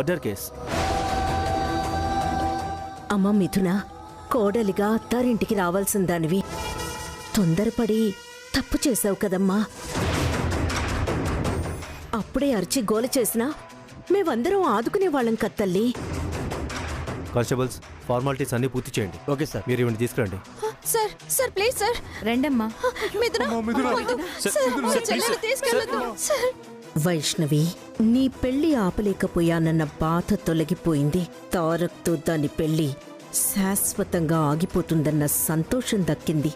Murder case. అమ్మ మిథున, కోడలిగా అత్తారింటికి రావాల్సిన దానివి తొందరపడి తప్పు చేశావు కదమ్మా. అప్పుడే అరిచి గోల చేసినా మేమందరం ఆదుకునే వాళ్ళం కత్తల్లి. కానిస్టేబుల్స్, ఫార్మాలిటీస్ అన్ని పూర్తి చేయండి. ఓకే సార్, మీరు ఇవన్నీ తీసుకురండి. సార్ సార్ ప్లీజ్ సార్ రండమ్మా. వైష్ణవి, నీ పెళ్లి ఆపలేకపోయానన్న బాధ తొలగిపోయింది. తారక్తో దాని పెళ్లి శాశ్వతంగా ఆగిపోతుందన్న సంతోషం దక్కింది.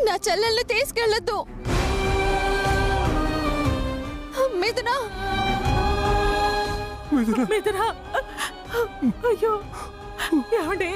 నా చెల్లెల్ని తీసుకెళ్ళొద్దు. మిథునా, మిథునా, అయ్యో ఏమండి?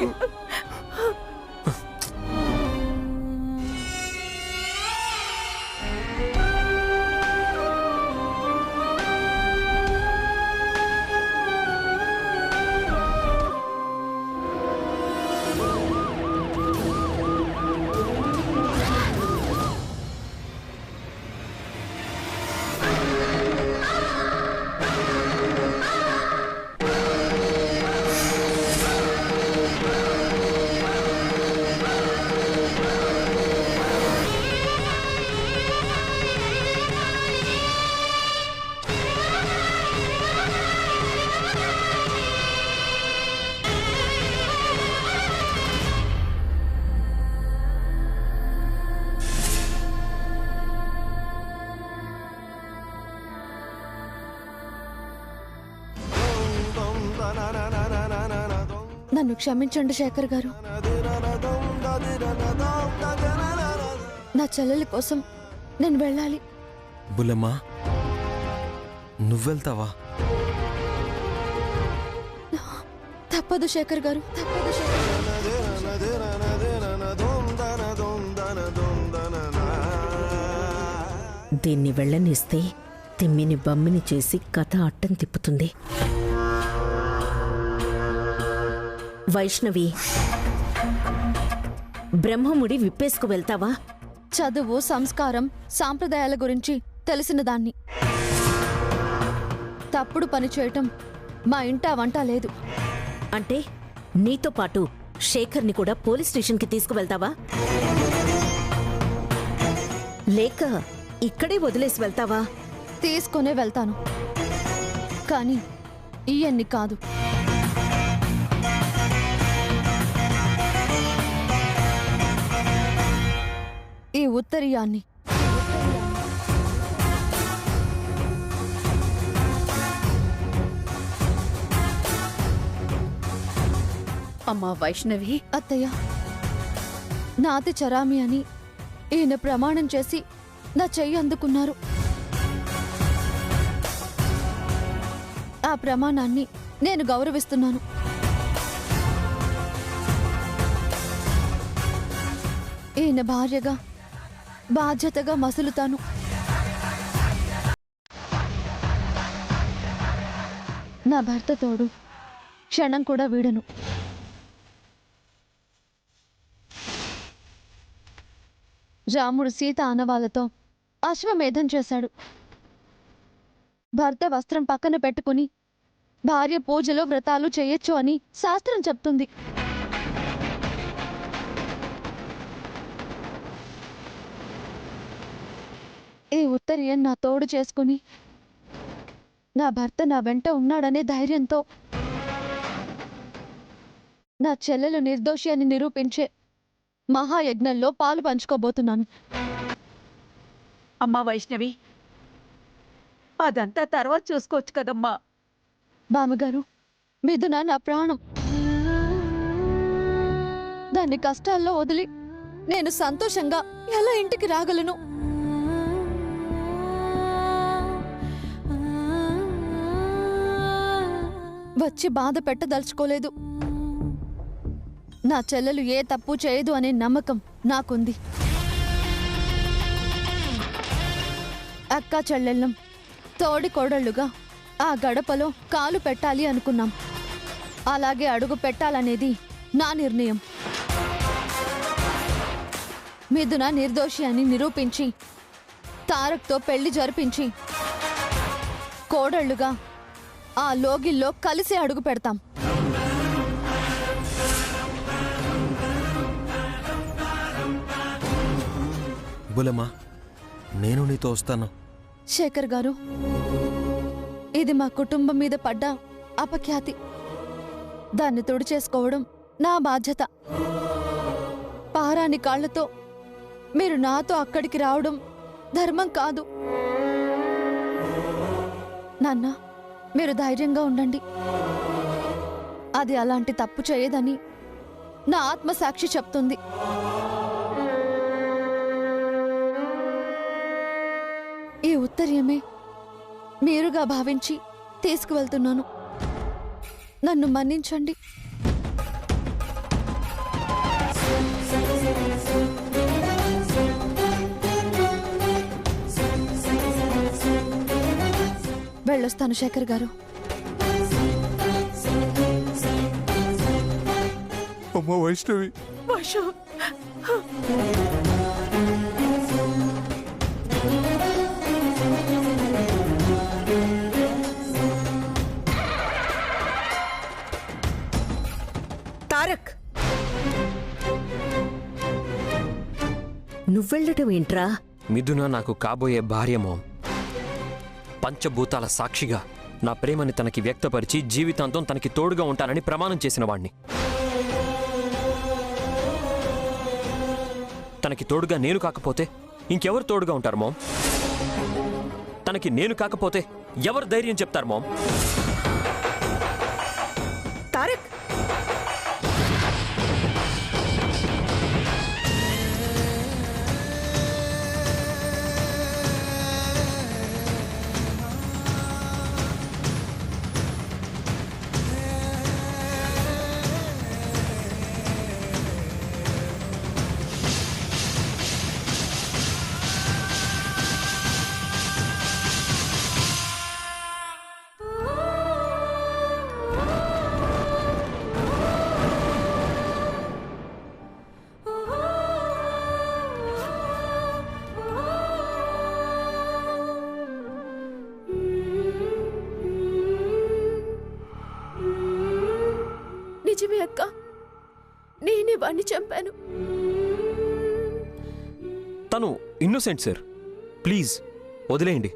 నన్ను క్షమించండి శేఖర్ గారు. నా చెల్లెలి కోసం నేను వెళ్ళాలి. బుల్లమ్మా, నువ్వెళ్తావా? తప్పదు శేఖర్ గారు, తప్పదు శేఖర్ గారు. దీన్ని వెళ్ళనిస్తే తిమ్మిని బమ్మిని చేసి కథ అట్టం తిప్పుతుంది. వైష్ణవి, బ్రహ్మముడి విప్పేసుకు వెళ్తావా? చదువు, సంస్కారం, సాంప్రదాయాల గురించి తెలిసిన దాన్ని. తప్పుడు పని చేయటం మా ఇంట వంట లేదు. అంటే నీతో పాటు శేఖర్ని కూడా పోలీస్ స్టేషన్కి తీసుకువెళ్తావా? లేక ఇక్కడే వదిలేసి వెళ్తావా? తీసుకునే వెళ్తాను, కానీ ఇవన్నీ కాదు. ఈ ఉత్తరీయాన్ని. అమ్మా వైష్ణవి, అత్తయ్య, నాతి చరామి అని ఈయన ప్రమాణం చేసి నా చెయ్యి అందుకున్నారు. ఆ ప్రమాణాన్ని నేను గౌరవిస్తున్నాను. ఈయన భార్యగా బాధ్యతగా మసులుతాను. నా భర్త తోడు క్షణం కూడా వీడను. రాముడు సీత ఆనవాళ్లతో అశ్వమేధం చేశాడు. భర్త వస్త్రం పక్కన పెట్టుకుని భార్య పూజలో వ్రతాలు చేయొచ్చు అని శాస్త్రం చెప్తుంది. ఈ ఉత్తరీయం నా తోడు చేసుకుని నా భర్త నా వెంట ఉన్నాడనే ధైర్యంతో నా చెల్లెలు నిర్దోషి అని నిరూపించే మహాయజ్ఞంలో పాలు పంచుకోబోతున్నాను. అమ్మా వైష్ణవి, అదంతా తర్వాత చూసుకోవచ్చు కదమ్మా. బామ్మగారు, మిథున నా ప్రాణం. దాన్ని కష్టాల్లో వదిలి నేను సంతోషంగా ఎలా ఇంటికి రాగలను? వచ్చి బాధ పెట్టదలుచుకోలేదు. నా చెల్లెలు ఏ తప్పు చేయదు అనే నమ్మకం నాకుంది. అక్కా చెల్లెళ్ళం తోడి కోడళ్లుగా ఆ గడపలో కాలు పెట్టాలి అనుకున్నాం. అలాగే అడుగు పెట్టాలనేది నా నిర్ణయం. మిథున నిర్దోషి అని నిరూపించి తారక్తో పెళ్లి జరిపించి కోడళ్లుగా ఆ లోగిల్లో కలిసి అడుగు పెడతాం. బులమ్మా, నేను నీతో వస్తాను. శేఖర్ గారు, ఇది మా కుటుంబం మీద పడ్డ అపఖ్యాతి. దాన్ని తుడిచేసుకోవడం నా బాధ్యత. పారాని కాళ్లతో మీరు నాతో అక్కడికి రావడం ధర్మం కాదు. నాన్న, మీరు ధైర్యంగా ఉండండి. అది అలాంటి తప్పు చేయదని నా ఆత్మసాక్షి చెప్తుంది. ఈ ఉత్తర్యమే మీరుగా భావించి తీసుకువెళ్తున్నాను. నన్ను మన్నించండి. వెళ్ళొస్తాను శేఖర్ గారు. అమ్మ వైష్ణవి, వైషు, తారక్, నువ్వెళ్ళటం ఏంట్రా? మిథున నాకు కాబోయే భార్య మామ్. పంచభూతాల సాక్షిగా నా ప్రేమని తనకి వ్యక్తపరిచి జీవితాంతం తనకి తోడుగా ఉంటానని ప్రమాణం చేసిన వాణ్ణి. తనకి తోడుగా నేను కాకపోతే ఇంకెవరు తోడుగా ఉంటారు మామ్? తనకి నేను కాకపోతే ఎవరు ధైర్యం చెప్తారు మామ్? తారక్, నిజమే అక్క, నేనే వాణ్ణి చంపాను. తను ఇన్నోసెంట్ సార్, ప్లీజ్ వదిలేయండి.